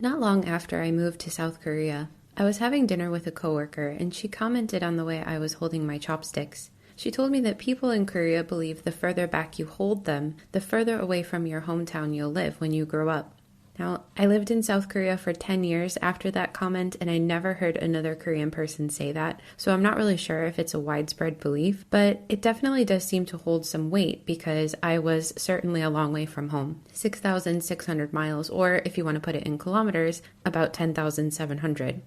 Not long after I moved to South Korea, I was having dinner with a coworker and she commented on the way I was holding my chopsticks. She told me that people in Korea believe the further back you hold them, the further away from your hometown you'll live when you grow up. Now, I lived in South Korea for 10 years after that comment, and I never heard another Korean person say that, so I'm not really sure if it's a widespread belief, but it definitely does seem to hold some weight because I was certainly a long way from home. 6,600 miles, or if you want to put it in kilometers, about 10,700.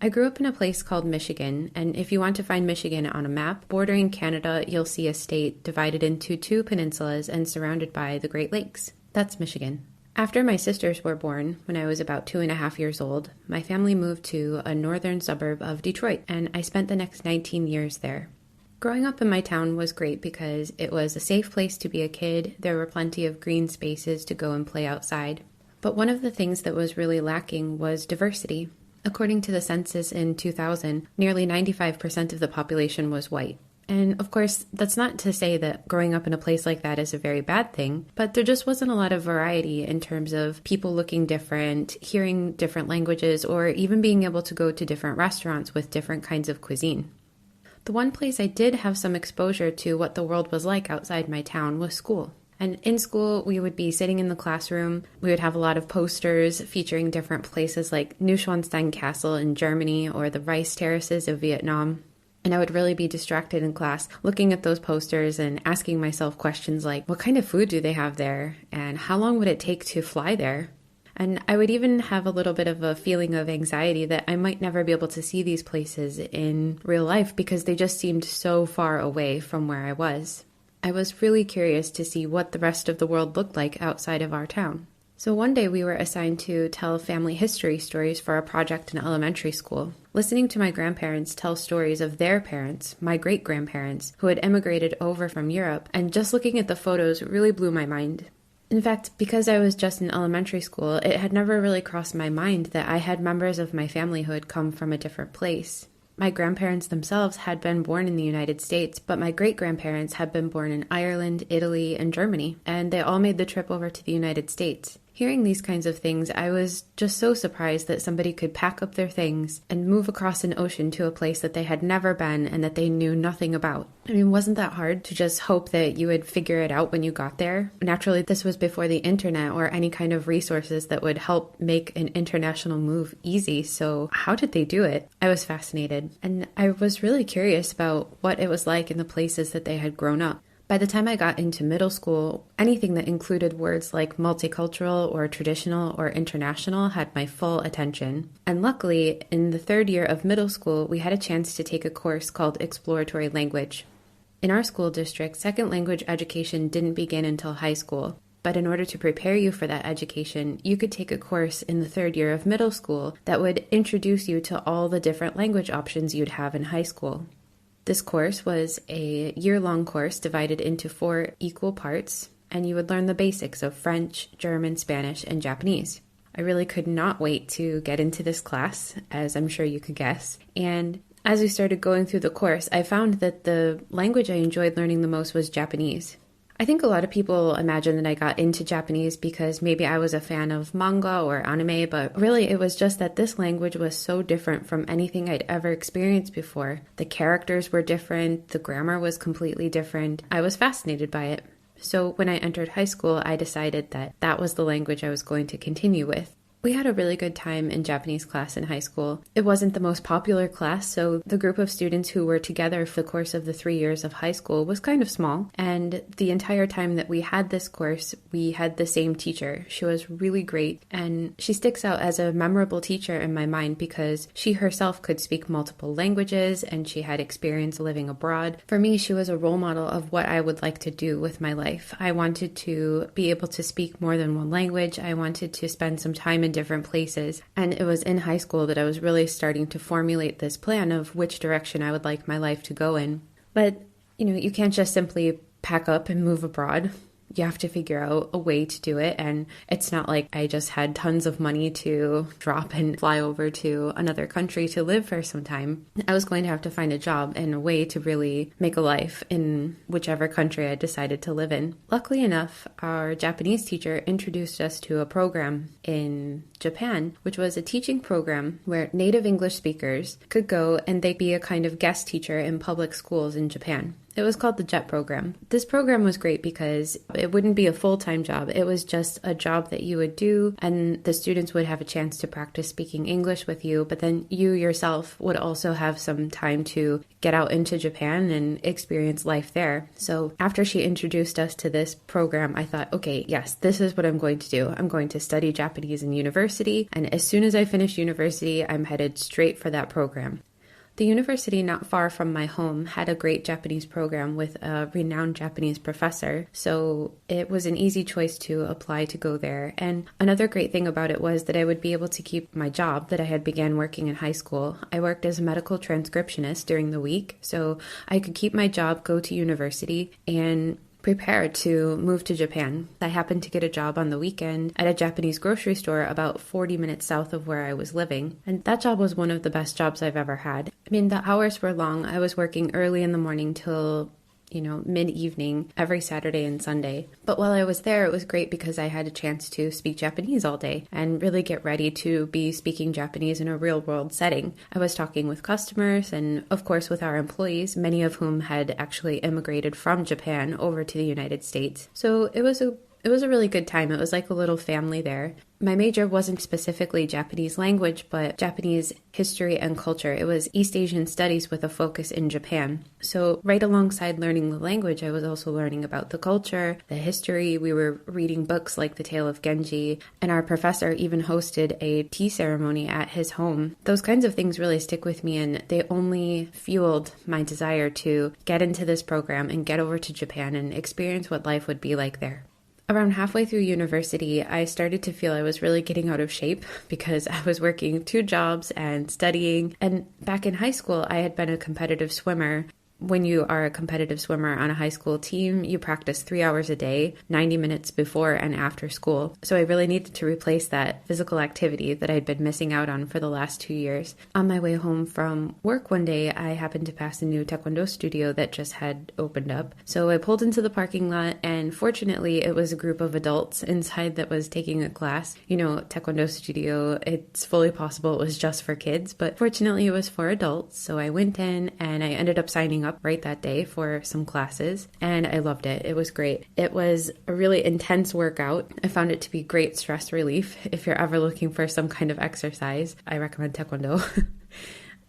I grew up in a place called Michigan, and if you want to find Michigan on a map, bordering Canada, you'll see a state divided into two peninsulas and surrounded by the Great Lakes. That's Michigan. After my sisters were born, when I was about 2.5 years old, my family moved to a northern suburb of Detroit, and I spent the next 19 years there. Growing up in my town was great because it was a safe place to be a kid, there were plenty of green spaces to go and play outside. But one of the things that was really lacking was diversity. According to the census in 2000, nearly 95% of the population was white. And of course, that's not to say that growing up in a place like that is a very bad thing, but there just wasn't a lot of variety in terms of people looking different, hearing different languages, or even being able to go to different restaurants with different kinds of cuisine. The one place I did have some exposure to what the world was like outside my town was school. And in school, we would be sitting in the classroom. We would have a lot of posters featuring different places like Neuschwanstein Castle in Germany or the rice terraces of Vietnam. And I would really be distracted in class looking at those posters and asking myself questions like, what kind of food do they have there? And how long would it take to fly there? And I would even have a little bit of a feeling of anxiety that I might never be able to see these places in real life because they just seemed so far away from where I was. I was really curious to see what the rest of the world looked like outside of our town. So one day we were assigned to tell family history stories for a project in elementary school. Listening to my grandparents tell stories of their parents, my great-grandparents, who had emigrated over from Europe, and just looking at the photos really blew my mind. In fact, because I was just in elementary school, it had never really crossed my mind that I had members of my family who had come from a different place. My grandparents themselves had been born in the United States, but my great-grandparents had been born in Ireland, Italy, and Germany, and they all made the trip over to the United States. Hearing these kinds of things, I was just so surprised that somebody could pack up their things and move across an ocean to a place that they had never been and that they knew nothing about. I mean, wasn't that hard to just hope that you would figure it out when you got there? Naturally, this was before the internet or any kind of resources that would help make an international move easy, so how did they do it? I was fascinated, and I was really curious about what it was like in the places that they had grown up. By the time I got into middle school, anything that included words like multicultural or traditional or international had my full attention. And luckily, in the third year of middle school, we had a chance to take a course called Exploratory Language. In our school district, second language education didn't begin until high school. But in order to prepare you for that education, you could take a course in the third year of middle school that would introduce you to all the different language options you'd have in high school. This course was a year-long course divided into 4 equal parts, and you would learn the basics of French, German, Spanish, and Japanese. I really could not wait to get into this class, as I'm sure you could guess. And as we started going through the course, I found that the language I enjoyed learning the most was Japanese. I think a lot of people imagine that I got into Japanese because maybe I was a fan of manga or anime, but really it was just that this language was so different from anything I'd ever experienced before. The characters were different, the grammar was completely different. I was fascinated by it. So when I entered high school, I decided that that was the language I was going to continue with. We had a really good time in Japanese class in high school. It wasn't the most popular class, so the group of students who were together for the course of the 3 years of high school was kind of small. And the entire time that we had this course, we had the same teacher. She was really great, and she sticks out as a memorable teacher in my mind because she herself could speak multiple languages and she had experience living abroad. For me, she was a role model of what I would like to do with my life. I wanted to be able to speak more than one language. I wanted to spend some time in different places. And it was in high school that I was really starting to formulate this plan of which direction I would like my life to go in. But, you can't just simply pack up and move abroad. You have to figure out a way to do it. And it's not like I just had tons of money to drop and fly over to another country to live for some time. I was going to have to find a job and a way to really make a life in whichever country I decided to live in. Luckily enough, our Japanese teacher introduced us to a program in Japan, which was a teaching program where native English speakers could go and they'd be a kind of guest teacher in public schools in Japan. It was called the JET program. This program was great because it wouldn't be a full-time job. It was just a job that you would do, and the students would have a chance to practice speaking English with you, but then you yourself would also have some time to get out into Japan and experience life there. So after she introduced us to this program, I thought, okay, yes, this is what I'm going to do. I'm going to study Japanese in university, and as soon as I finish university, I'm headed straight for that program. The university not far from my home had a great Japanese program with a renowned Japanese professor, so it was an easy choice to apply to go there. And another great thing about it was that I would be able to keep my job that I had began working in high school. I worked as a medical transcriptionist during the week, so I could keep my job, go to university, and prepare to move to Japan. I happened to get a job on the weekend at a Japanese grocery store about 40 minutes south of where I was living. And that job was one of the best jobs I've ever had. I mean, the hours were long. I was working early in the morning till mid-evening every Saturday and Sunday. But while I was there, it was great because I had a chance to speak Japanese all day and really get ready to be speaking Japanese in a real-world setting. I was talking with customers and, of course, with our employees, many of whom had actually immigrated from Japan over to the United States. So it was a really good time. It was like a little family there. My major wasn't specifically Japanese language, but Japanese history and culture. It was East Asian studies with a focus in Japan. So right alongside learning the language, I was also learning about the culture, the history. We were reading books like The Tale of Genji, and our professor even hosted a tea ceremony at his home. Those kinds of things really stick with me, and they only fueled my desire to get into this program and get over to Japan and experience what life would be like there. Around halfway through university, I started to feel I was really getting out of shape because I was working 2 jobs and studying. And back in high school, I had been a competitive swimmer. When you are a competitive swimmer on a high school team, you practice 3 hours a day, 90 minutes before and after school. So I really needed to replace that physical activity that I'd been missing out on for the last 2 years. On my way home from work one day, I happened to pass a new Taekwondo studio that just had opened up. So I pulled into the parking lot, and fortunately, it was a group of adults inside that was taking a class. Taekwondo studio, it's fully possible it was just for kids, but fortunately, it was for adults. So I went in and I ended up signing up right that day for some classes, and I loved it. It was great. It was a really intense workout. I found it to be great stress relief. If you're ever looking for some kind of exercise, I recommend Taekwondo.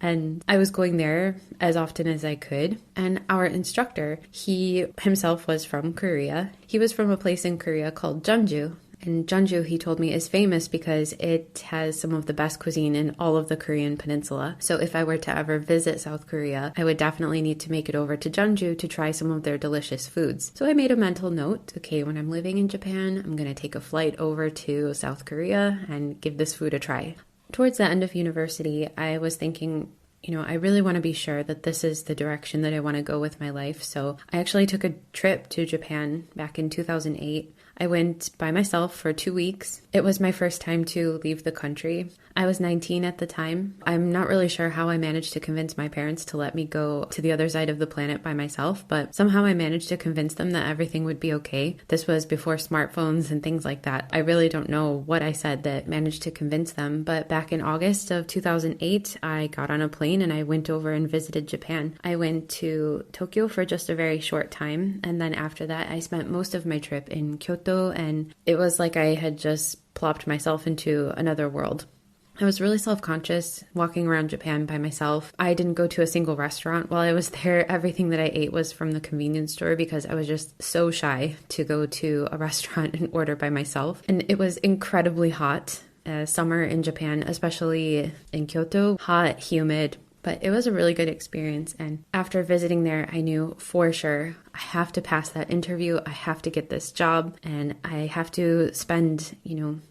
And I was going there as often as I could. And our instructor, he himself was from Korea. He was from a place in Korea called Jeonju. And Jeonju, he told me, is famous because it has some of the best cuisine in all of the Korean peninsula. So if I were to ever visit South Korea, I would definitely need to make it over to Jeonju to try some of their delicious foods. So I made a mental note, okay, when I'm living in Japan, I'm going to take a flight over to South Korea and give this food a try. Towards the end of university, I was thinking, I really want to be sure that this is the direction that I want to go with my life. So I actually took a trip to Japan back in 2008. I went by myself for 2 weeks. It was my first time to leave the country. I was 19 at the time. I'm not really sure how I managed to convince my parents to let me go to the other side of the planet by myself, but somehow I managed to convince them that everything would be okay. This was before smartphones and things like that. I really don't know what I said that managed to convince them, but back in August of 2008, I got on a plane and I went over and visited Japan. I went to Tokyo for just a very short time, and then after that, I spent most of my trip in Kyoto, and it was like I had just plopped myself into another world. I was really self-conscious walking around Japan by myself. I didn't go to a single restaurant while I was there. Everything that I ate was from the convenience store because I was just so shy to go to a restaurant and order by myself. And it was incredibly hot. Summer in Japan, especially in Kyoto, hot, humid. But it was a really good experience. And after visiting there, I knew for sure I have to pass that interview. I have to get this job and I have to spend,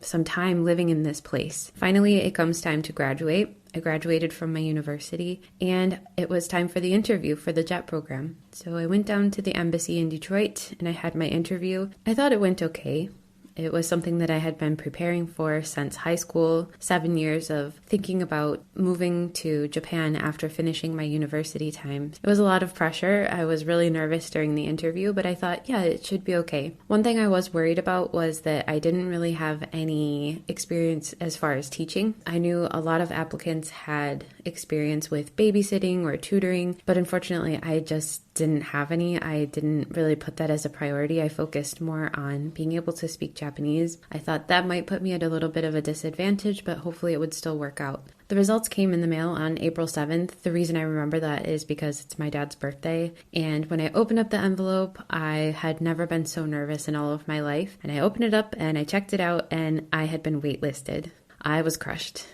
some time living in this place. Finally, it comes time to graduate. I graduated from my university and it was time for the interview for the JET program. So I went down to the embassy in Detroit and I had my interview. I thought it went okay. It was something that I had been preparing for since high school, 7 years of thinking about moving to Japan after finishing my university time. It was a lot of pressure. I was really nervous during the interview, but I thought, yeah, it should be okay. One thing I was worried about was that I didn't really have any experience as far as teaching. I knew a lot of applicants had experience with babysitting or tutoring, but unfortunately, I just didn't have any. I didn't really put that as a priority. I focused more on being able to speak Japanese. I thought that might put me at a little bit of a disadvantage, but hopefully it would still work out. The results came in the mail on April 7th. The reason I remember that is because it's my dad's birthday. And when I opened up the envelope, I had never been so nervous in all of my life. And I opened it up and I checked it out and I had been waitlisted. I was crushed.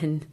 And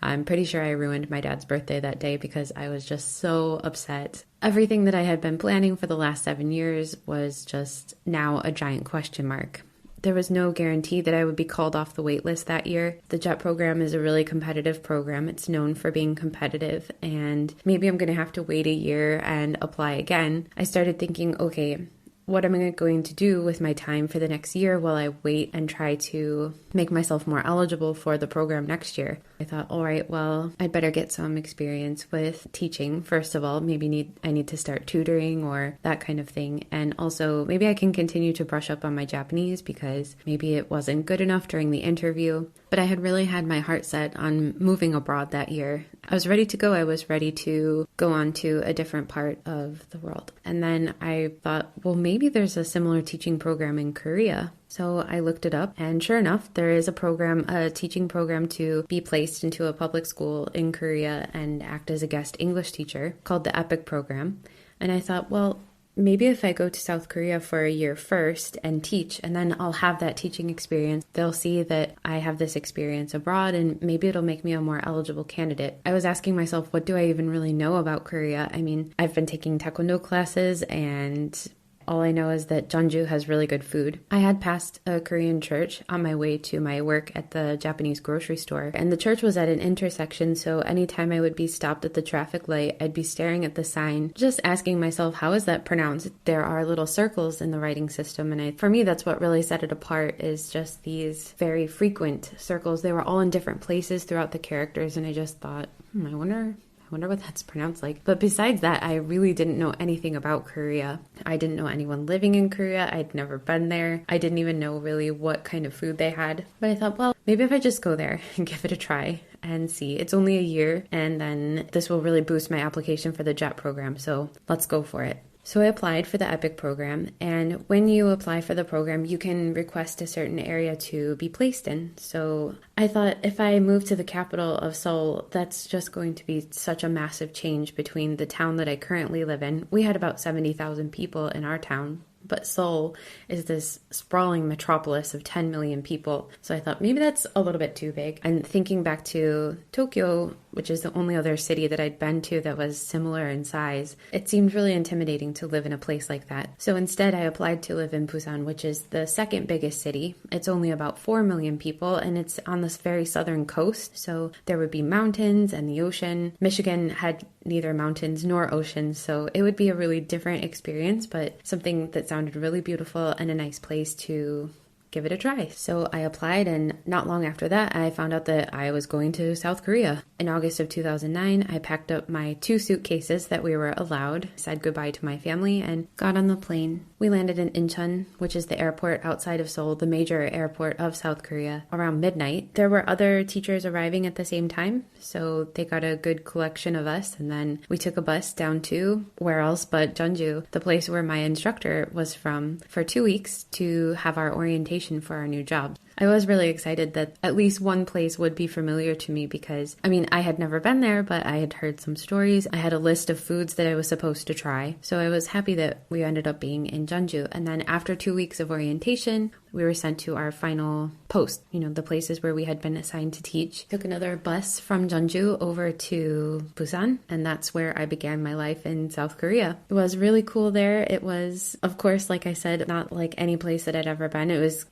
I'm pretty sure I ruined my dad's birthday that day because I was just so upset. Everything that I had been planning for the last 7 years was just now a giant question mark. There was no guarantee that I would be called off the wait list that year. The JET program is a really competitive program. It's known for being competitive, and maybe I'm going to have to wait a year and apply again. I started thinking, okay, what am I going to do with my time for the next year while I wait and try to make myself more eligible for the program next year? I thought, all right, well, I'd better get some experience with teaching. First of all, maybe I need to start tutoring or that kind of thing. And also maybe I can continue to brush up on my Japanese because maybe it wasn't good enough during the interview. But I had really had my heart set on moving abroad that year. I was ready to go. I was ready to go on to a different part of the world. And then I thought, well, maybe there's a similar teaching program in Korea. So I looked it up, and sure enough, there is a teaching program to be placed into a public school in Korea and act as a guest English teacher called the Uppbeat program. And I thought, well, maybe if I go to South Korea for a year first and teach, and then I'll have that teaching experience, they'll see that I have this experience abroad, and maybe it'll make me a more eligible candidate. I was asking myself, what do I even really know about Korea? I mean, I've been taking taekwondo classes, and all I know is that Jeonju has really good food. I had passed a Korean church on my way to my work at the Japanese grocery store, and the church was at an intersection, so anytime I would be stopped at the traffic light, I'd be staring at the sign, just asking myself, how is that pronounced? There are little circles in the writing system, and for me, that's what really set it apart, is just these very frequent circles. They were all in different places throughout the characters, and I just thought, I wonder what that's pronounced like. But besides that, I really didn't know anything about Korea. I didn't know anyone living in Korea. I'd never been there. I didn't even know really what kind of food they had. But I thought, well, maybe if I just go there and give it a try and see. It's only a year, and then this will really boost my application for the JET program. So let's go for it. So I applied for the Uppbeat program, and when you apply for the program, you can request a certain area to be placed in. So I thought, if I move to the capital of Seoul, that's just going to be such a massive change between the town that I currently live in. We had about 70,000 people in our town, but Seoul is this sprawling metropolis of 10 million people. So I thought maybe that's a little bit too big. And thinking back to Tokyo, which is the only other city that I'd been to that was similar in size, it seemed really intimidating to live in a place like that. So instead, I applied to live in Busan, which is the second biggest city. It's only about 4 million people, and it's on this very southern coast. So there would be mountains and the ocean. Michigan had neither mountains nor oceans, so it would be a really different experience, but something that sounded really beautiful and a nice place to give it a try. So I applied, and not long after that, I found out that I was going to South Korea. In August of 2009, I packed up my 2 suitcases that we were allowed, said goodbye to my family, and got on the plane. We landed in Incheon, which is the airport outside of Seoul, the major airport of South Korea, around midnight. There were other teachers arriving at the same time, so they got a good collection of us, and then we took a bus down to, where else but Jeonju, the place where my instructor was from, for 2 weeks to have our orientation for our new job. I was really excited that at least one place would be familiar to me because, I had never been there, but I had heard some stories. I had a list of foods that I was supposed to try. So I was happy that we ended up being in Jeonju. And then after 2 weeks of orientation, we were sent to our final post, the places where we had been assigned to teach. Took another bus from Jeonju over to Busan, and that's where I began my life in South Korea. It was really cool there. It was, of course, like I said, not like any place that I'd ever been. It was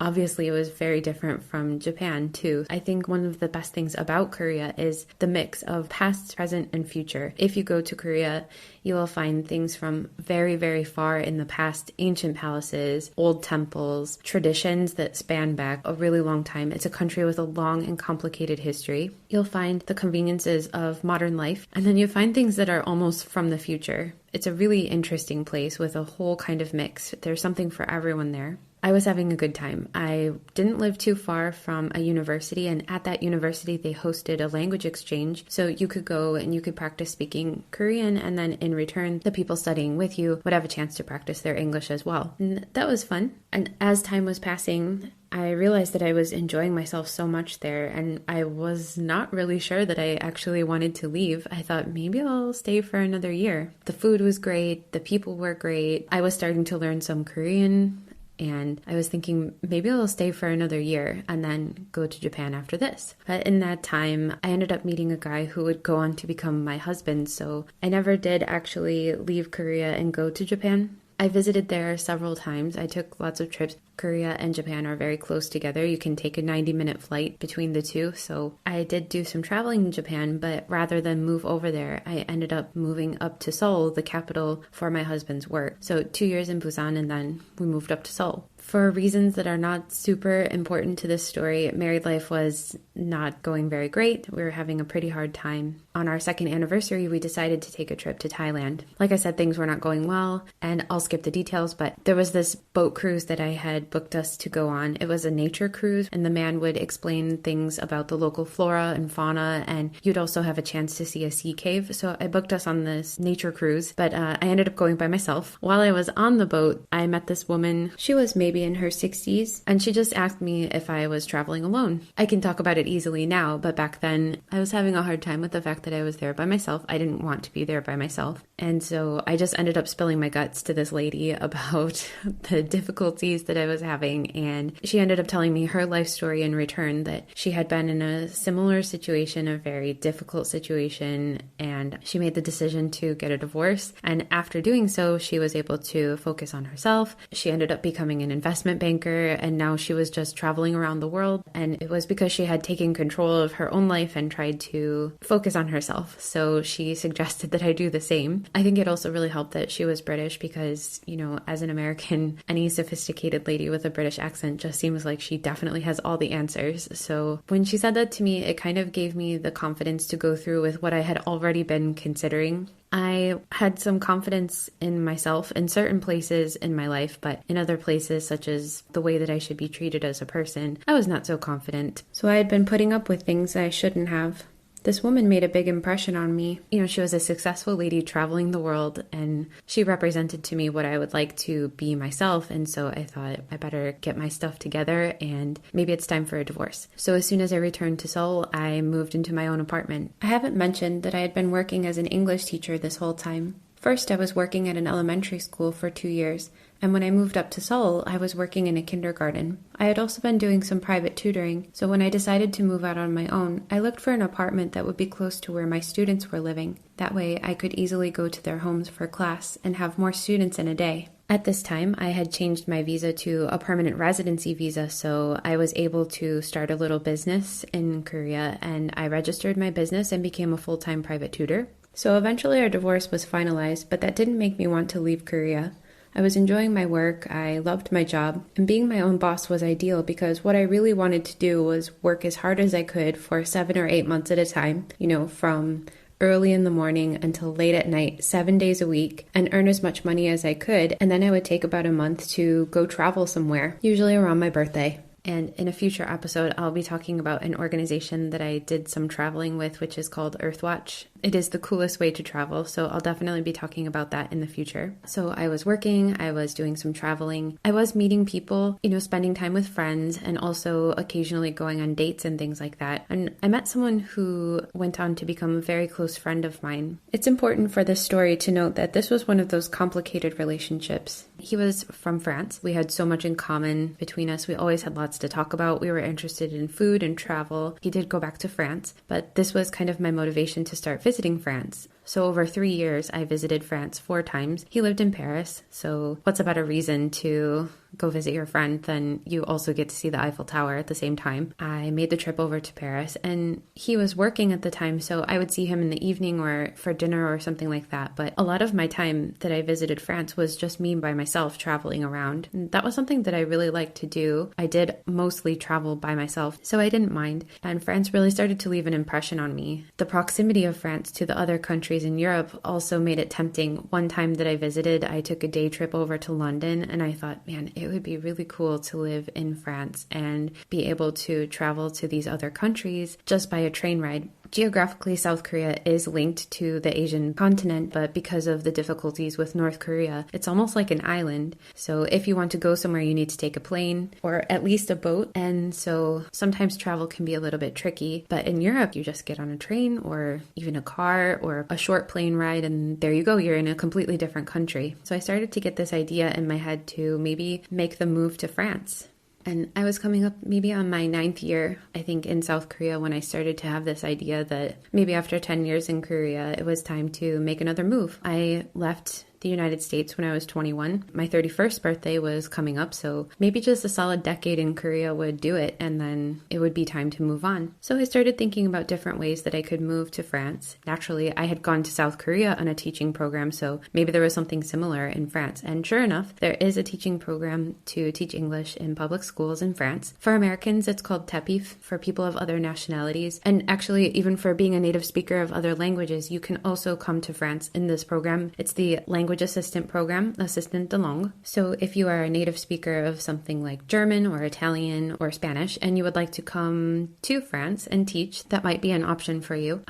very different from Japan too. I think one of the best things about Korea is the mix of past, present, and future. If you go to Korea, you will find things from very, very far in the past, ancient palaces, old temples, traditions that span back a really long time. It's a country with a long and complicated history. You'll find the conveniences of modern life, and then you'll find things that are almost from the future. It's a really interesting place with a whole kind of mix. There's something for everyone there. I was having a good time. I didn't live too far from a university, and at that university they hosted a language exchange. So you could go and you could practice speaking Korean, and then in return, the people studying with you would have a chance to practice their English as well. And that was fun. And as time was passing, I realized that I was enjoying myself so much there, and I was not really sure that I actually wanted to leave. I thought maybe I'll stay for another year. The food was great. The people were great. I was starting to learn some Korean, and I was thinking maybe I'll stay for another year and then go to Japan after this. But in that time, I ended up meeting a guy who would go on to become my husband. So I never did actually leave Korea and go to Japan. I visited there several times. I took lots of trips. Korea and Japan are very close together. You can take a 90-minute flight between the two. So I did do some traveling in Japan, but rather than move over there, I ended up moving up to Seoul, the capital for my husband's work. So 2 years in Busan, and then we moved up to Seoul. For reasons that are not super important to this story, married life was not going very great. We were having a pretty hard time. On our second anniversary, we decided to take a trip to Thailand. Like I said, things were not going well, and I'll skip the details, but there was this boat cruise that I had booked us to go on. It was a nature cruise, and the man would explain things about the local flora and fauna, and you'd also have a chance to see a sea cave. So I booked us on this nature cruise, but I ended up going by myself. While I was on the boat, I met this woman. She was maybe in her 60s, and she just asked me if I was traveling alone. I can talk about it easily now, but back then I was having a hard time with the fact that I was there by myself. I didn't want to be there by myself. And so I just ended up spilling my guts to this lady about the difficulties that I was having. And she ended up telling me her life story in return, that she had been in a similar situation, a very difficult situation, and she made the decision to get a divorce. And after doing so, she was able to focus on herself. She ended up becoming an investment banker, and now she was just traveling around the world. And it was because she had taken control of her own life and tried to focus on herself. So she suggested that I do the same. I think it also really helped that she was British because, as an American, any sophisticated lady with a British accent just seems like she definitely has all the answers. So when she said that to me, it kind of gave me the confidence to go through with what I had already been considering. I had some confidence in myself in certain places in my life, but in other places, such as the way that I should be treated as a person, I was not so confident. So I had been putting up with things I shouldn't have. This woman made a big impression on me. She was a successful lady traveling the world, and she represented to me what I would like to be myself. And so I thought I better get my stuff together, and maybe it's time for a divorce. So as soon as I returned to Seoul, I moved into my own apartment. I haven't mentioned that I had been working as an English teacher this whole time. First, I was working at an elementary school for 2 years, and when I moved up to Seoul, I was working in a kindergarten. I had also been doing some private tutoring, so when I decided to move out on my own, I looked for an apartment that would be close to where my students were living. That way, I could easily go to their homes for class and have more students in a day. At this time, I had changed my visa to a permanent residency visa, so I was able to start a little business in Korea, and I registered my business and became a full-time private tutor. So eventually our divorce was finalized, but that didn't make me want to leave Korea. I was enjoying my work, I loved my job, and being my own boss was ideal because what I really wanted to do was work as hard as I could for 7 or 8 months at a time, from early in the morning until late at night, 7 days a week, and earn as much money as I could, and then I would take about a month to go travel somewhere, usually around my birthday. And in a future episode, I'll be talking about an organization that I did some traveling with, which is called Earthwatch. It is the coolest way to travel, so I'll definitely be talking about that in the future. So I was working, I was doing some traveling, I was meeting people, spending time with friends, and also occasionally going on dates and things like that. And I met someone who went on to become a very close friend of mine. It's important for this story to note that this was one of those complicated relationships. He was from France. We had so much in common between us. We always had lots to talk about. We were interested in food and travel. He did go back to France, but this was kind of my motivation to start visiting France. So over 3 years, I visited France 4 times. He lived in Paris, so what's a better reason to go visit your friend than you also get to see the Eiffel Tower at the same time? I made the trip over to Paris, and he was working at the time, so I would see him in the evening or for dinner or something like that. But a lot of my time that I visited France was just me by myself traveling around. And that was something that I really liked to do. I did mostly travel by myself, so I didn't mind. And France really started to leave an impression on me. The proximity of France to the other countries in Europe also made it tempting. One time that I visited, I took a day trip over to London, and I thought, man, it would be really cool to live in France and be able to travel to these other countries just by a train ride. Geographically, South Korea is linked to the Asian continent, but because of the difficulties with North Korea, it's almost like an island. So if you want to go somewhere, you need to take a plane or at least a boat. And so sometimes travel can be a little bit tricky. But in Europe, you just get on a train or even a car or a short plane ride, and there you go. You're in a completely different country. So I started to get this idea in my head to maybe make the move to France. And I was coming up maybe on my 9th year, I think, in South Korea when I started to have this idea that maybe after 10 years in Korea, it was time to make another move. I left the United States when I was 21. My 31st birthday was coming up, so maybe just a solid decade in Korea would do it, and then it would be time to move on. So I started thinking about different ways that I could move to France. Naturally, I had gone to South Korea on a teaching program, so maybe there was something similar in France. And sure enough, there is a teaching program to teach English in public schools in France. For Americans, it's called TEPIF. For people of other nationalities, and actually even for being a native speaker of other languages, you can also come to France in this program. It's the language assistant program, assistant de langue. So if you are a native speaker of something like German or Italian or Spanish, and you would like to come to France and teach, that might be an option for you.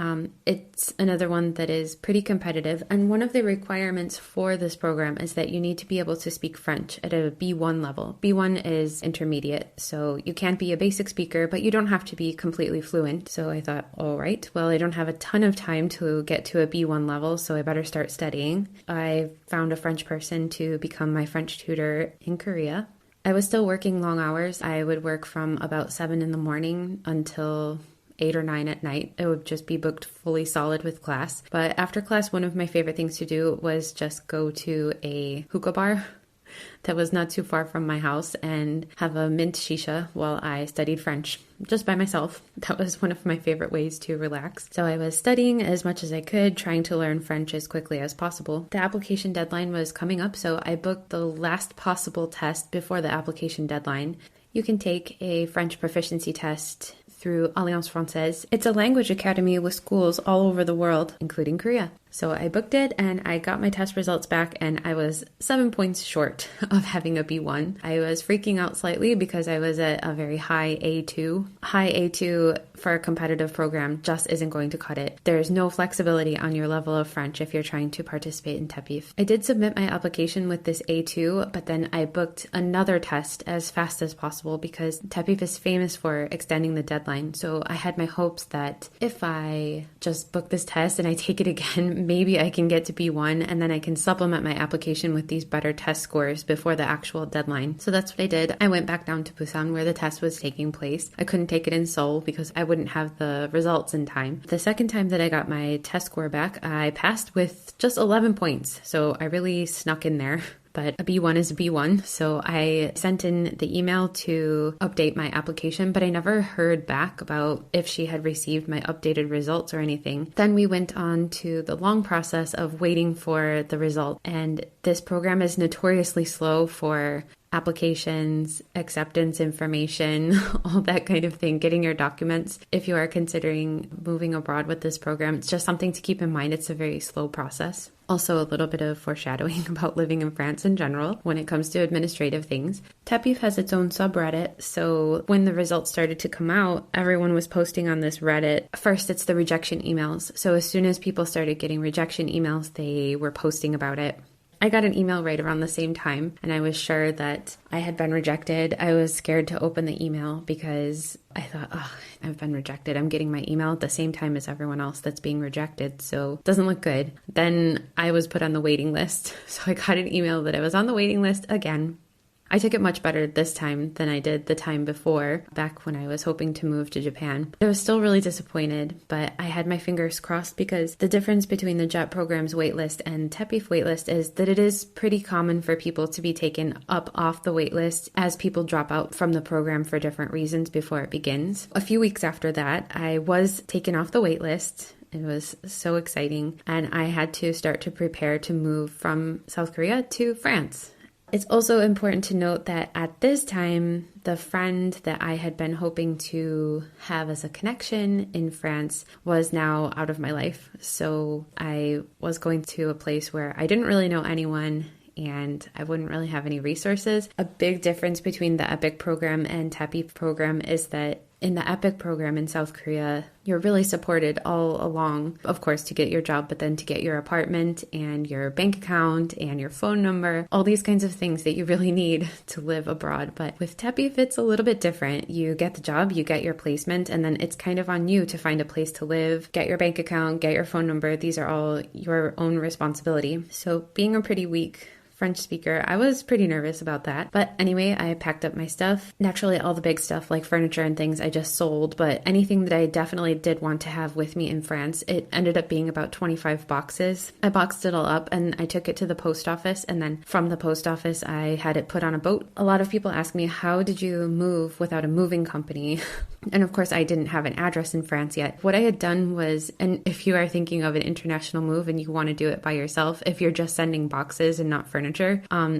It's another one that is pretty competitive. And one of the requirements for this program is that you need to be able to speak French at a B1 level. B1 is intermediate, so you can't be a basic speaker, but you don't have to be completely fluent. So I thought, all right, well, I don't have a ton of time to get to a B1 level, so I better start studying. I found a French person to become my French tutor in Korea. I was still working long hours. I would work from about 7 in the morning until 8 or 9 at night. It would just be booked fully solid with class. But after class, one of my favorite things to do was just go to a hookah bar that was not too far from my house and have a mint shisha while I studied French just by myself. That was one of my favorite ways to relax. So I was studying as much as I could, trying to learn French as quickly as possible. The application deadline was coming up, so I booked the last possible test before the application deadline. You can take a French proficiency test through Alliance Française. It's a language academy with schools all over the world, including Korea. So I booked it and I got my test results back, and I was 7 points short of having a B1. I was freaking out slightly because I was at a very high A2. High A2 for a competitive program just isn't going to cut it. There's no flexibility on your level of French if you're trying to participate in TEPIF. I did submit my application with this A2, but then I booked another test as fast as possible because TEPIF is famous for extending the deadline. So I had my hopes that if I just book this test and I take it again, maybe I can get to B1, and then I can supplement my application with these better test scores before the actual deadline. So that's what I did. I went back down to Busan where the test was taking place. I couldn't take it in Seoul because I wouldn't have the results in time. The second time that I got my test score back, I passed with just 11 points. So I really snuck in there. But a B1 is a B1. So I sent in the email to update my application, but I never heard back about if she had received my updated results or anything. Then we went on to the long process of waiting for the result. And this program is notoriously slow for applications, acceptance information, all that kind of thing, getting your documents. If you are considering moving abroad with this program, it's just something to keep in mind. It's a very slow process. Also, a little bit of foreshadowing about living in France in general when it comes to administrative things. TEPIF has its own subreddit, so when the results started to come out, everyone was posting on this Reddit. First, it's the rejection emails. So as soon as people started getting rejection emails, they were posting about it. I got an email right around the same time, and I was sure that I had been rejected. I was scared to open the email because I thought, oh, I've been rejected. I'm getting my email at the same time as everyone else that's being rejected, so it doesn't look good. Then I was put on the waiting list, so I got an email that I was on the waiting list again. I took it much better this time than I did the time before, back when I was hoping to move to Japan. I was still really disappointed, but I had my fingers crossed because the difference between the JET program's waitlist and TEPIF waitlist is that it is pretty common for people to be taken up off the waitlist as people drop out from the program for different reasons before it begins. A few weeks after that, I was taken off the waitlist. It was so exciting, and I had to start to prepare to move from South Korea to France. It's also important to note that at this time, the friend that I had been hoping to have as a connection in France was now out of my life. So I was going to a place where I didn't really know anyone and I wouldn't really have any resources. A big difference between the EPIC program and TEPIF program is that in the EPIC program in South Korea, you're really supported all along, of course, to get your job, but then to get your apartment and your bank account and your phone number, all these kinds of things that you really need to live abroad. But with TEPIF, it's a little bit different. You get the job, you get your placement, and then it's kind of on you to find a place to live, get your bank account, get your phone number. These are all your own responsibility. So being a pretty weak French speaker, I was pretty nervous about that. But anyway, I packed up my stuff. Naturally, all the big stuff like furniture and things I just sold, but anything that I definitely did want to have with me in France, it ended up being about 25 boxes. I boxed it all up and I took it to the post office, and then from the post office, I had it put on a boat. A lot of people ask me, how did you move without a moving company? And of course, I didn't have an address in France yet. What I had done was, and if you are thinking of an international move and you want to do it by yourself, if you're just sending boxes and not furniture,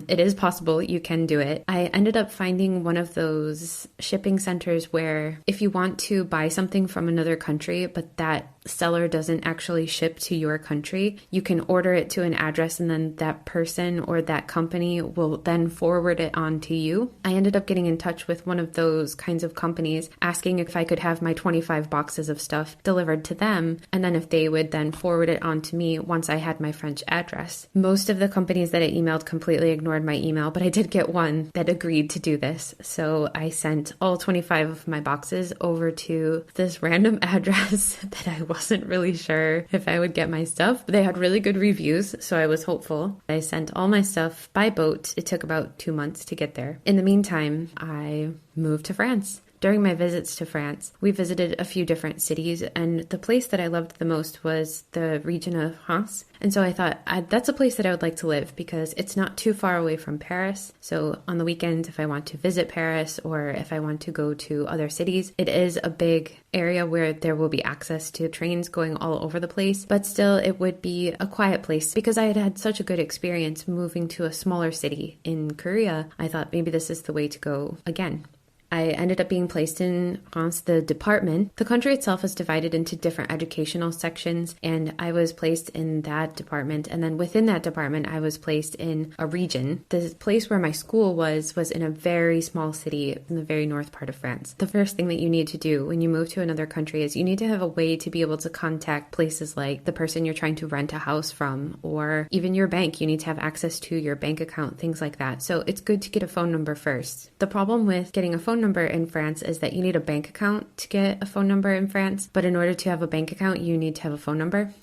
it is possible. You can do it. I ended up finding one of those shipping centers where if you want to buy something from another country, but that seller doesn't actually ship to your country, you can order it to an address and then that person or that company will then forward it on to you. I ended up getting in touch with one of those kinds of companies, asking if I could have my 25 boxes of stuff delivered to them, and then if they would then forward it on to me once I had my French address. Most of the companies that I emailed completely ignored my email, but I did get one that agreed to do this. So I sent all 25 of my boxes over to this random address that I wasn't really sure if I would get my stuff. They had really good reviews, so I was hopeful. I sent all my stuff by boat. It took about 2 months to get there. In the meantime, I moved to France. During my visits to France, we visited a few different cities, and the place that I loved the most was the region of Reims. And so I thought, that's a place that I would like to live because it's not too far away from Paris. So on the weekends, if I want to visit Paris or if I want to go to other cities, it is a big area where there will be access to trains going all over the place. But still, it would be a quiet place because I had had such a good experience moving to a smaller city in Korea. I thought maybe this is the way to go again. I ended up being placed in France, the department. The country itself is divided into different educational sections, and I was placed in that department. And then within that department, I was placed in a region. The place where my school was in a very small city in the very north part of France. The first thing that you need to do when you move to another country is you need to have a way to be able to contact places like the person you're trying to rent a house from, or even your bank. You need to have access to your bank account, things like that. So it's good to get a phone number first. The problem with getting a phone number in France is that you need a bank account to get a phone number in France, but in order to have a bank account, you need to have a phone number.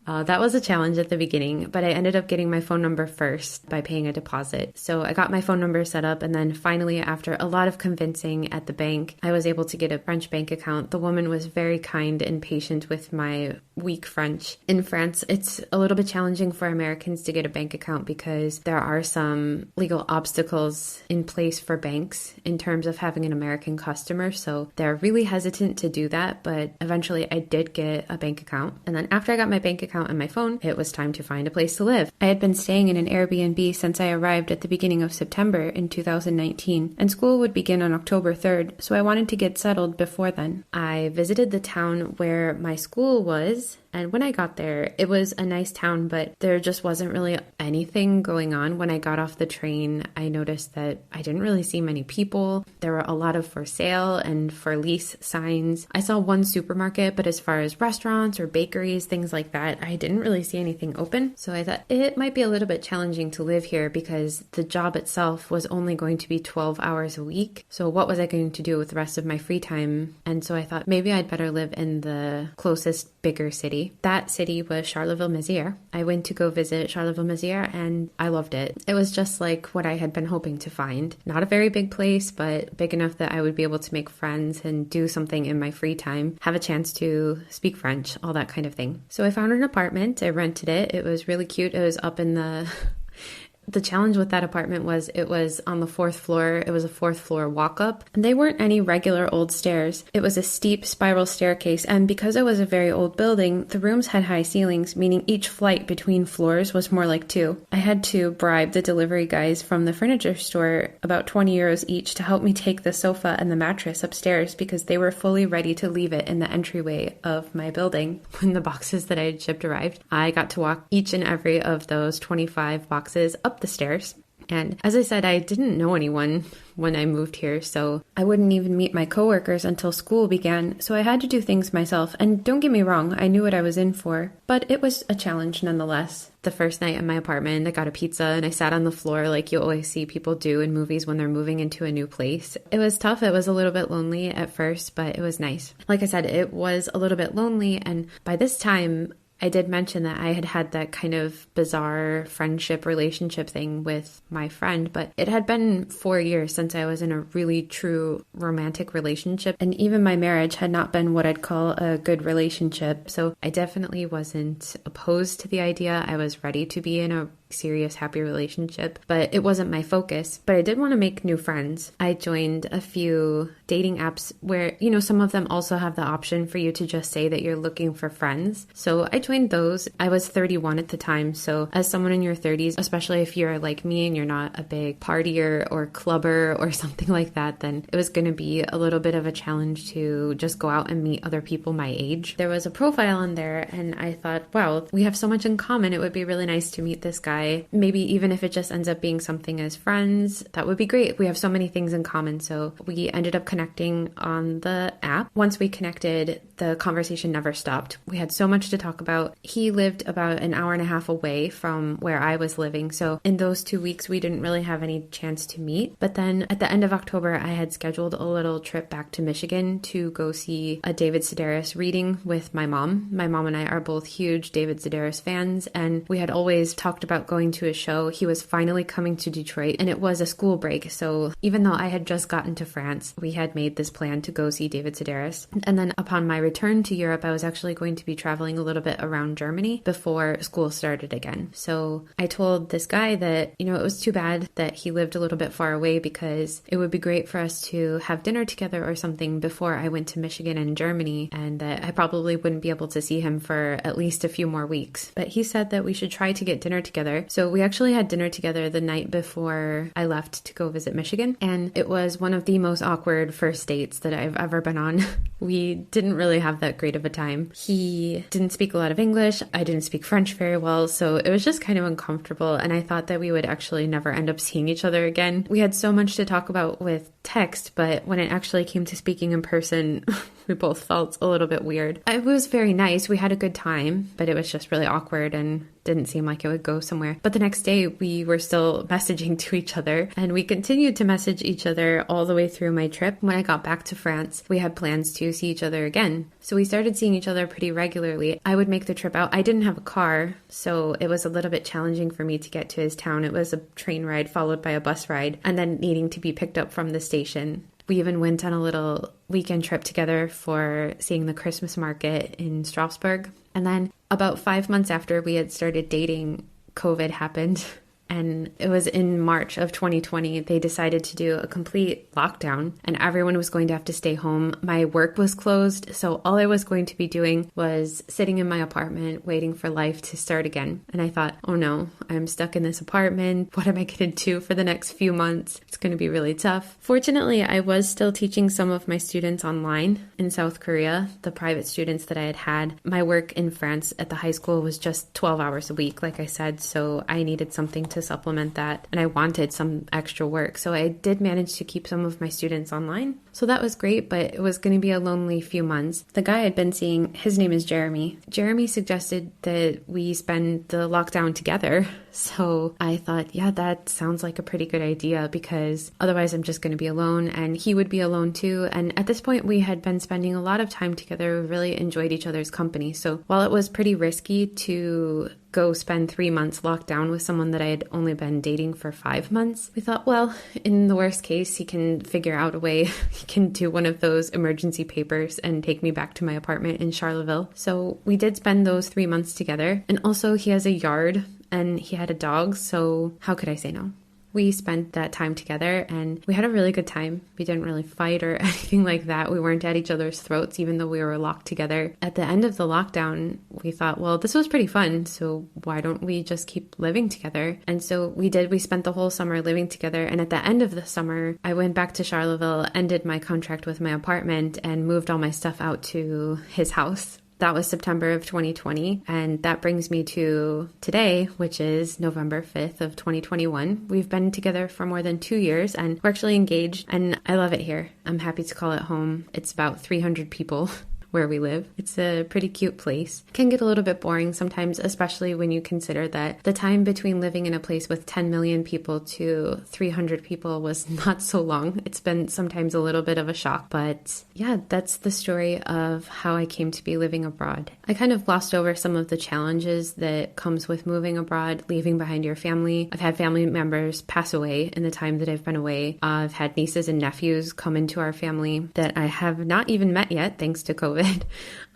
That was a challenge at the beginning, but I ended up getting my phone number first by paying a deposit. So I got my phone number set up, and then finally, after a lot of convincing at the bank, I was able to get a French bank account. The woman was very kind and patient with my weak French. In France, it's a little bit challenging for Americans to get a bank account because there are some legal obstacles in place for banks in terms of having an American customer. So they're really hesitant to do that, but eventually I did get a bank account. And then after I got my bank account, account and my phone, it was time to find a place to live. I had been staying in an Airbnb since I arrived at the beginning of September in 2019, and school would begin on October 3rd, so I wanted to get settled before then. I visited the town where my school was, and when I got there, it was a nice town, but there just wasn't really anything going on. When I got off the train, I noticed that I didn't really see many people. There were a lot of for sale and for lease signs. I saw one supermarket, but as far as restaurants or bakeries, things like that, I didn't really see anything open. So I thought it might be a little bit challenging to live here because the job itself was only going to be 12 hours a week. So what was I going to do with the rest of my free time? And so I thought maybe I'd better live in the closest bigger city. That city was Charleville-Mézières. I went to go visit Charleville-Mézières and I loved it. It was just like what I had been hoping to find. Not a very big place, but big enough that I would be able to make friends and do something in my free time, have a chance to speak French, all that kind of thing. So I found an apartment. I rented it. It was really cute. It was up in the... The challenge with that apartment was it was on the 4th floor. It was a 4th floor walk up, and they weren't any regular old stairs. It was a steep spiral staircase, and because it was a very old building, the rooms had high ceilings, meaning each flight between floors was more like 2. I had to bribe the delivery guys from the furniture store about 20 euros each to help me take the sofa and the mattress upstairs because they were fully ready to leave it in the entryway of my building. When the boxes that I had shipped arrived, I got to walk each and every of those 25 boxes up the stairs. And as I said, I didn't know anyone when I moved here, so I wouldn't even meet my coworkers until school began, so I had to do things myself. And don't get me wrong, I knew what I was in for, but it was a challenge nonetheless. The first night in my apartment, I got a pizza and I sat on the floor like you always see people do in movies when they're moving into a new place. It was tough. It was a little bit lonely at first, but it was nice. Like I said, it was a little bit lonely, and by this time, I did mention that I had had that kind of bizarre friendship relationship thing with my friend, but it had been 4 years since I was in a really true romantic relationship, and even my marriage had not been what I'd call a good relationship. So I definitely wasn't opposed to the idea. I was ready to be in a serious, happy relationship, but it wasn't my focus. But I did want to make new friends. I joined a few dating apps where, some of them also have the option for you to just say that you're looking for friends. So I joined those. I was 31 at the time. So as someone in your 30s, especially if you're like me and you're not a big partier or clubber or something like that, then it was going to be a little bit of a challenge to just go out and meet other people my age. There was a profile on there and I thought, wow, we have so much in common. It would be really nice to meet this guy. Maybe even if it just ends up being something as friends, that would be great. We have so many things in common. So we ended up connecting on the app. Once we connected, the conversation never stopped. We had so much to talk about. He lived about an hour and a half away from where I was living. So in those 2 weeks, we didn't really have any chance to meet. But then at the end of October, I had scheduled a little trip back to Michigan to go see a David Sedaris reading with my mom. My mom and I are both huge David Sedaris fans, and we had always talked about going to a show. He was finally coming to Detroit, and it was a school break. So even though I had just gotten to France, we had made this plan to go see David Sedaris. And then upon my return to Europe, I was actually going to be traveling a little bit around Germany before school started again. So I told this guy that, it was too bad that he lived a little bit far away because it would be great for us to have dinner together or something before I went to Michigan and Germany, and that I probably wouldn't be able to see him for at least a few more weeks. But he said that we should try to get dinner together. So we actually had dinner together the night before I left to go visit Michigan, and it was one of the most awkward first dates that I've ever been on. We didn't really have that great of a time. He didn't speak a lot of English. I didn't speak French very well, so it was just kind of uncomfortable, and I thought that we would actually never end up seeing each other again. We had so much to talk about with text, but when it actually came to speaking in person, we both felt a little bit weird. It was very nice. We had a good time, but it was just really awkward and didn't seem like it would go somewhere. But the next day we were still messaging to each other, and we continued to message each other all the way through my trip. When I got back to France, we had plans to see each other again. So we started seeing each other pretty regularly. I would make the trip out. I didn't have a car, so it was a little bit challenging for me to get to his town. It was a train ride followed by a bus ride, and then needing to be picked up from the station. We even went on a little weekend trip together for seeing the Christmas market in Strasbourg. And then about 5 months after we had started dating, COVID happened. And it was in March of 2020, they decided to do a complete lockdown and everyone was going to have to stay home. My work was closed, so all I was going to be doing was sitting in my apartment waiting for life to start again. And I thought, oh no, I'm stuck in this apartment. What am I going to do for the next few months? It's going to be really tough. Fortunately, I was still teaching some of my students online in South Korea, the private students that I had. My work in France at the high school was just 12 hours a week, like I said, so I needed something to supplement that, and I wanted some extra work. So I did manage to keep some of my students online. So that was great, but it was going to be a lonely few months. The guy I'd been seeing, his name is Jeremy. Jeremy suggested that we spend the lockdown together. So I thought, yeah, that sounds like a pretty good idea because otherwise I'm just going to be alone and he would be alone too. And at this point we had been spending a lot of time together. We really enjoyed each other's company. So while it was pretty risky to go spend 3 months locked down with someone that I had only been dating for 5 months, we thought, well, in the worst case, he can figure out a way. He can do one of those emergency papers and take me back to my apartment in Charlottesville. So we did spend those 3 months together. And also he has a yard and he had a dog. So how could I say no? We spent that time together and we had a really good time. We didn't really fight or anything like that. We weren't at each other's throats, even though we were locked together. At the end of the lockdown, we thought, well, this was pretty fun. So why don't we just keep living together? And so we did. We spent the whole summer living together. And at the end of the summer, I went back to Charlottesville, ended my contract with my apartment and moved all my stuff out to his house. That was September of 2020, and that brings me to today, which is November 5th of 2021. We've been together for more than 2 years, and we're actually engaged, and I love it here. I'm happy to call it home. It's about 300 people where we live. It's a pretty cute place. It can get a little bit boring sometimes, especially when you consider that the time between living in a place with 10 million people to 300 people was not so long. It's been sometimes a little bit of a shock, but yeah, that's the story of how I came to be living abroad. I kind of glossed over some of the challenges that comes with moving abroad, leaving behind your family. I've had family members pass away in the time that I've been away. I've had nieces and nephews come into our family that I have not even met yet, thanks to COVID.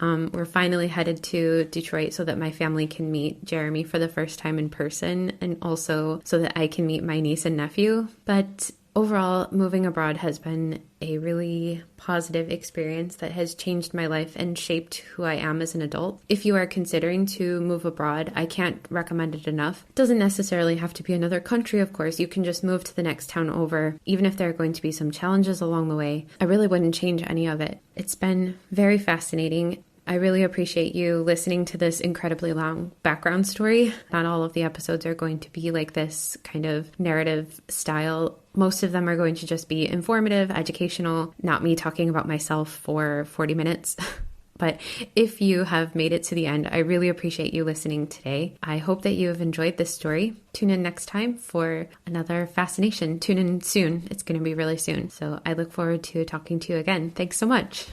We're finally headed to Detroit so that my family can meet Jeremy for the first time in person and also so that I can meet my niece and nephew. But overall, moving abroad has been a really positive experience that has changed my life and shaped who I am as an adult. If you are considering to move abroad, I can't recommend it enough. It doesn't necessarily have to be another country, of course. You can just move to the next town over, even if there are going to be some challenges along the way. I really wouldn't change any of it. It's been very fascinating. I really appreciate you listening to this incredibly long background story. Not all of the episodes are going to be like this kind of narrative style. Most of them are going to just be informative, educational, not me talking about myself for 40 minutes. But if you have made it to the end, I really appreciate you listening today. I hope that you have enjoyed this story. Tune in next time for another fascination. Tune in soon. It's going to be really soon. So I look forward to talking to you again. Thanks so much.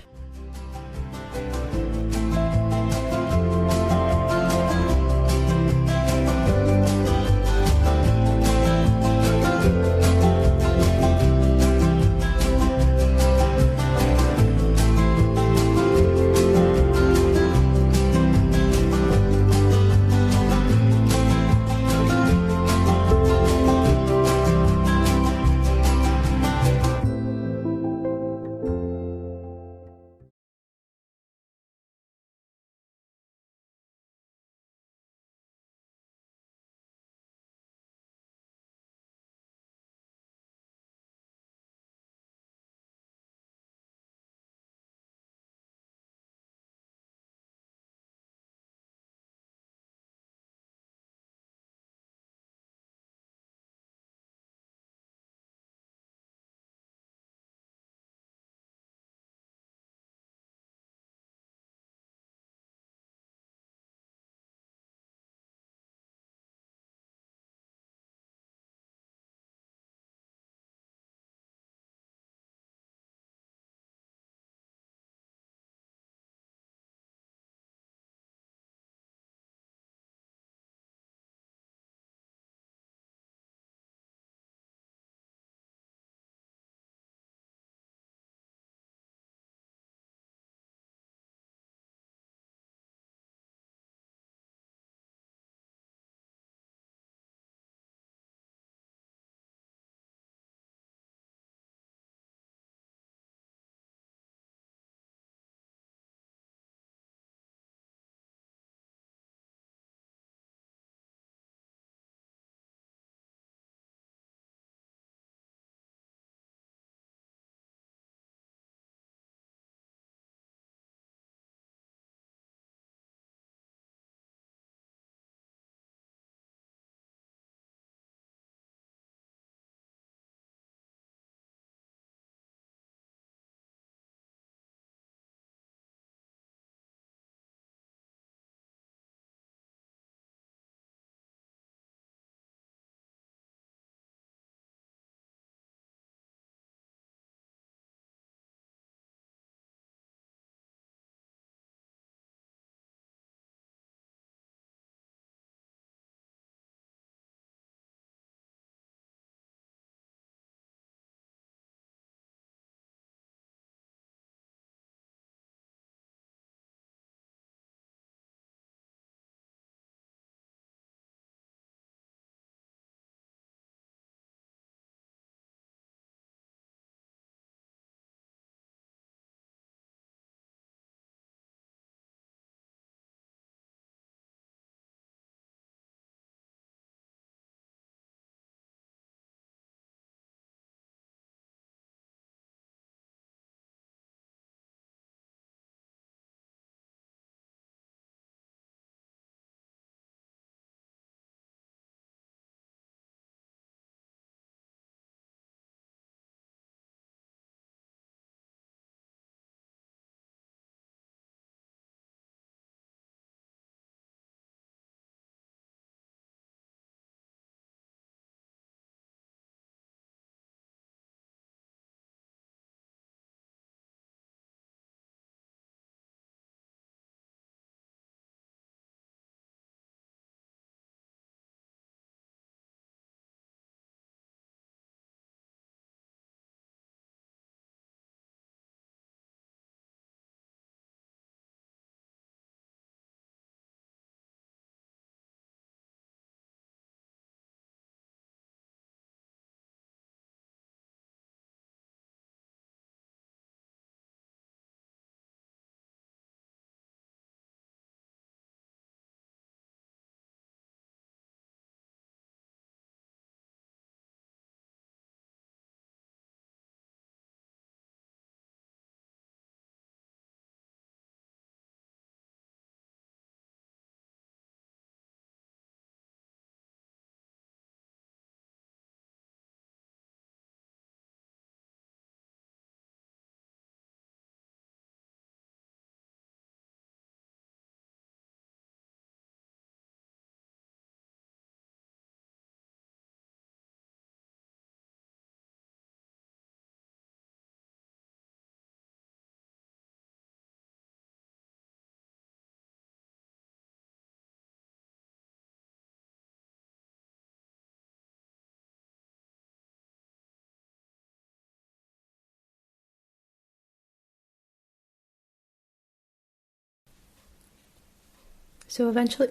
So eventually,